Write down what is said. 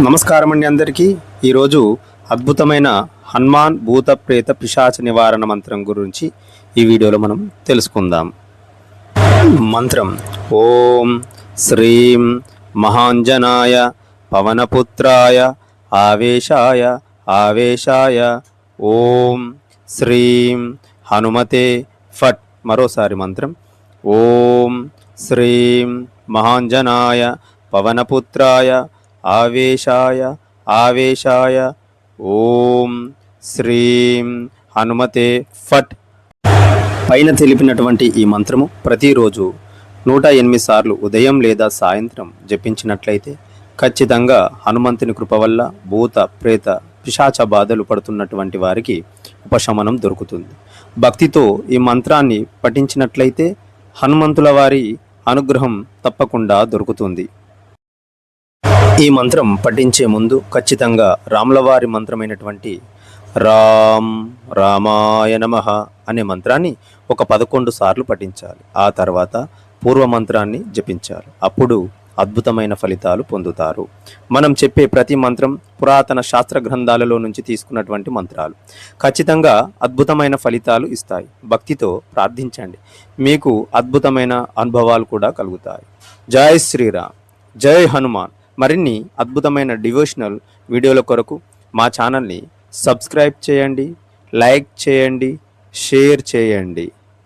నమస్కారం అండి అందరికీ. ఈరోజు అద్భుతమైన హనుమాన్ భూత ప్రేత పిశాచ నివారణ మంత్రం గురించి ఈ వీడియోలో మనం తెలుసుకుందాం. మంత్రం ఓం శ్రీం మహాంజనాయ పవనపుత్రాయ ఆవేశాయ ఆవేశాయ ఓం శ్రీం హనుమతే ఫట్. మరోసారి మంత్రం ఓం శ్రీం మహాంజనాయ పవనపుత్రాయ ఆవేశాయ ఆవేశాయ ఓం శ్రీం హనుమతే ఫట్. పైన తెలిపినటువంటి ఈ మంత్రము ప్రతిరోజు 108 సార్లు ఉదయం లేదా సాయంత్రం జపించినట్లయితే ఖచ్చితంగా హనుమంతుని కృప వల్ల భూత ప్రేత పిశాచ బాధలు పడుతున్నటువంటి వారికి ఉపశమనం దొరుకుతుంది. భక్తితో ఈ మంత్రాన్ని పఠించినట్లయితే హనుమంతుల వారి అనుగ్రహం తప్పకుండా దొరుకుతుంది. ఈ మంత్రం పఠించే ముందు ఖచ్చితంగా రాములవారి మంత్రమైనటువంటి రామ్ రామాయ నమః అనే మంత్రాన్ని ఒక 11 సార్లు పఠించాలి. ఆ తర్వాత పూర్వ మంత్రాన్ని జపించాలి. అప్పుడు అద్భుతమైన ఫలితాలు పొందుతారు. మనం చెప్పే ప్రతి మంత్రం పురాతన శాస్త్ర గ్రంథాలలో నుంచి తీసుకున్నటువంటి మంత్రాలు. ఖచ్చితంగా అద్భుతమైన ఫలితాలు ఇస్తాయి. భక్తితో ప్రార్థించండి, మీకు అద్భుతమైన అనుభవాలు కూడా కలుగుతాయి. జై శ్రీరామ్, జై హనుమాన్. మరిన్ని అద్భుతమైన డివోషనల్ వీడియోల కొరకు మా ఛానల్ని సబ్స్క్రైబ్ చేయండి, లైక్ చేయండి, షేర్ చేయండి.